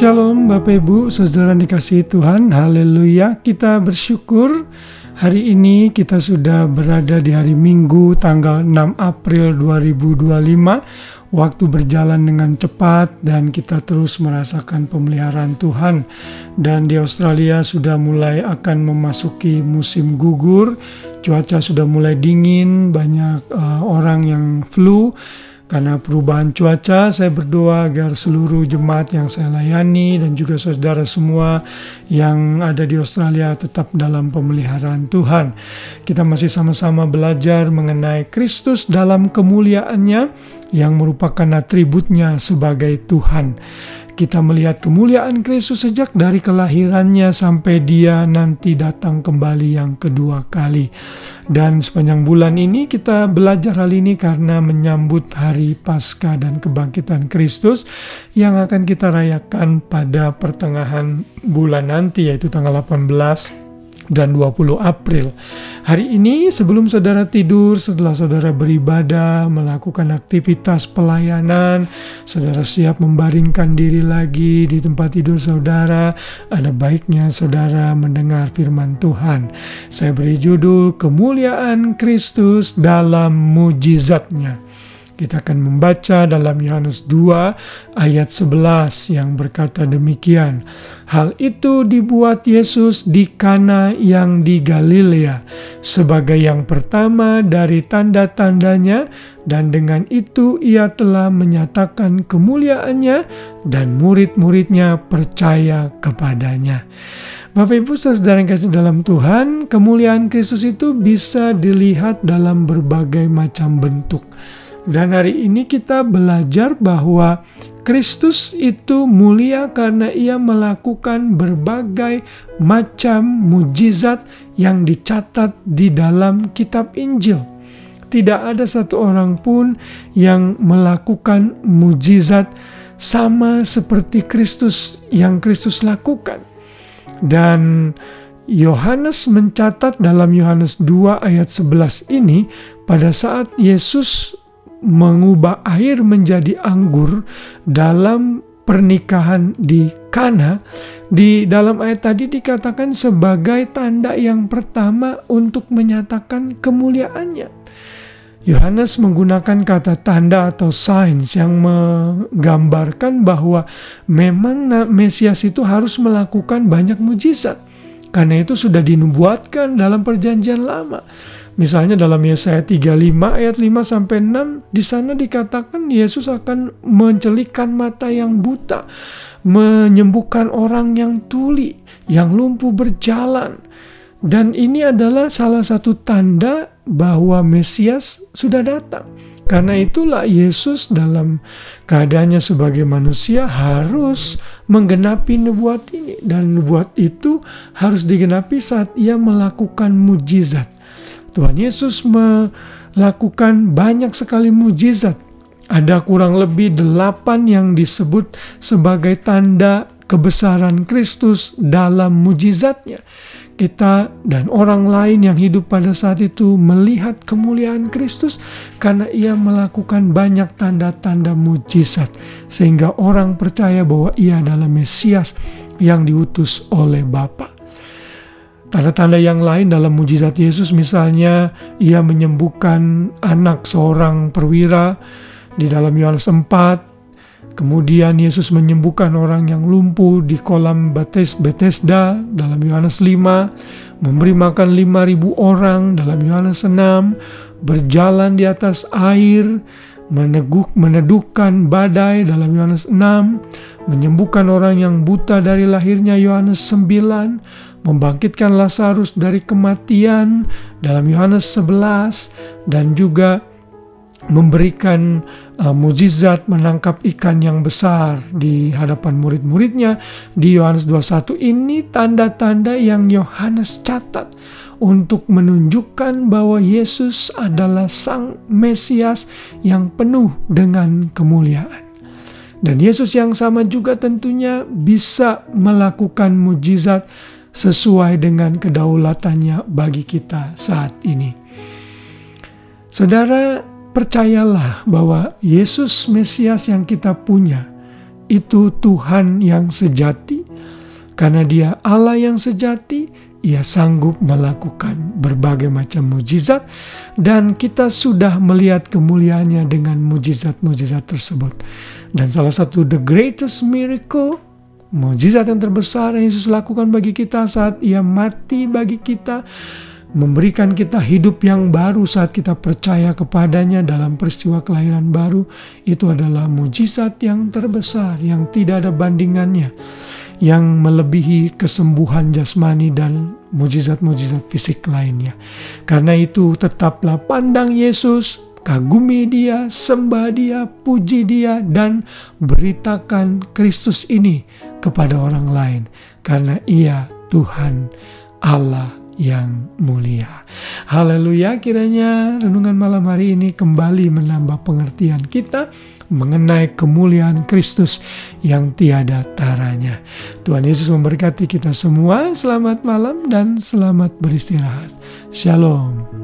Shalom Bapak Ibu, Saudara dikasihi Tuhan, haleluya. Kita bersyukur hari ini kita sudah berada di hari Minggu tanggal 6 April 2025. Waktu berjalan dengan cepat dan kita terus merasakan pemeliharaan Tuhan. Dan di Australia sudah mulai akan memasuki musim gugur, cuaca sudah mulai dingin, banyak orang yang flu. Karena perubahan cuaca, saya berdoa agar seluruh jemaat yang saya layani dan juga saudara semua yang ada di Australia tetap dalam pemeliharaan Tuhan. Kita masih sama-sama belajar mengenai Kristus dalam kemuliaannya yang merupakan atributnya sebagai Tuhan. Kita melihat kemuliaan Kristus sejak dari kelahirannya sampai dia nanti datang kembali yang kedua kali. Dan sepanjang bulan ini kita belajar hal ini karena menyambut hari Paskah dan kebangkitan Kristus yang akan kita rayakan pada pertengahan bulan nanti, yaitu tanggal 18 dan 20 April. Hari ini sebelum saudara tidur, setelah saudara beribadah, melakukan aktivitas pelayanan, saudara siap membaringkan diri lagi di tempat tidur saudara, ada baiknya saudara mendengar firman Tuhan. Saya beri judul Kemuliaan Kristus dalam Mujizatnya. Kita akan membaca dalam Yohanes 2 ayat 11 yang berkata demikian. Hal itu dibuat Yesus di Kana yang di Galilea sebagai yang pertama dari tanda-tandanya, dan dengan itu ia telah menyatakan kemuliaannya dan murid-muridnya percaya kepadanya. Bapak Ibu saudara yang kasih dalam Tuhan, kemuliaan Kristus itu bisa dilihat dalam berbagai macam bentuk. Dan hari ini kita belajar bahwa Kristus itu mulia karena ia melakukan berbagai macam mujizat yang dicatat di dalam kitab Injil. Tidak ada satu orang pun yang melakukan mujizat sama seperti Kristus yang Kristus lakukan. Dan Yohanes mencatat dalam Yohanes 2 ayat 11 ini, pada saat Yesus mengubah air menjadi anggur dalam pernikahan di Kana, di dalam ayat tadi dikatakan sebagai tanda yang pertama untuk menyatakan kemuliaannya. Yohanes menggunakan kata tanda atau signs yang menggambarkan bahwa memang Mesias itu harus melakukan banyak mujizat. Karena itu sudah dinubuatkan dalam perjanjian lama. Misalnya dalam Yesaya 35 ayat 5-6, di sana dikatakan Yesus akan mencelikkan mata yang buta, menyembuhkan orang yang tuli, yang lumpuh berjalan. Dan ini adalah salah satu tanda bahwa Mesias sudah datang. Karena itulah Yesus dalam keadaannya sebagai manusia harus menggenapi nubuat ini. Dan nubuat itu harus digenapi saat ia melakukan mujizat. Tuhan Yesus melakukan banyak sekali mujizat. Ada kurang lebih 8 yang disebut sebagai tanda kebesaran Kristus dalam mujizatnya. Kita dan orang lain yang hidup pada saat itu melihat kemuliaan Kristus karena ia melakukan banyak tanda-tanda mujizat. Sehingga orang percaya bahwa ia adalah Mesias yang diutus oleh Bapa. Tanda-tanda yang lain dalam mujizat Yesus, misalnya ia menyembuhkan anak seorang perwira di dalam Yohanes 4. Kemudian Yesus menyembuhkan orang yang lumpuh di kolam Bethesda dalam Yohanes 5. Memberi makan 5.000 orang dalam Yohanes 6. Berjalan di atas air, meneduhkan badai dalam Yohanes 6. Menyembuhkan orang yang buta dari lahirnya Yohanes 9. Membangkitkan Lazarus dari kematian dalam Yohanes 11, dan juga memberikan mujizat menangkap ikan yang besar di hadapan murid-muridnya di Yohanes 21. Ini tanda-tanda yang Yohanes catat untuk menunjukkan bahwa Yesus adalah Sang Mesias yang penuh dengan kemuliaan. Dan Yesus yang sama juga tentunya bisa melakukan mujizat sesuai dengan kedaulatannya bagi kita saat ini. Saudara, percayalah bahwa Yesus Mesias yang kita punya itu Tuhan yang sejati. Karena Dia Allah yang sejati, Ia sanggup melakukan berbagai macam mujizat, dan kita sudah melihat kemuliaannya dengan mujizat-mujizat tersebut. Dan salah satu the greatest miracle, mujizat yang terbesar yang Yesus lakukan bagi kita saat Ia mati bagi kita, memberikan kita hidup yang baru saat kita percaya kepadanya dalam peristiwa kelahiran baru, itu adalah mujizat yang terbesar yang tidak ada bandingannya, yang melebihi kesembuhan jasmani dan mujizat-mujizat fisik lainnya. Karena itu tetaplah pandang Yesus, kagumi Dia, sembah Dia, puji Dia, dan beritakan Kristus ini kepada orang lain, karena Ia Tuhan Allah yang mulia. Haleluya, kiranya renungan malam hari ini kembali menambah pengertian kita mengenai kemuliaan Kristus yang tiada taranya. Tuhan Yesus memberkati kita semua. Selamat malam dan selamat beristirahat. Shalom.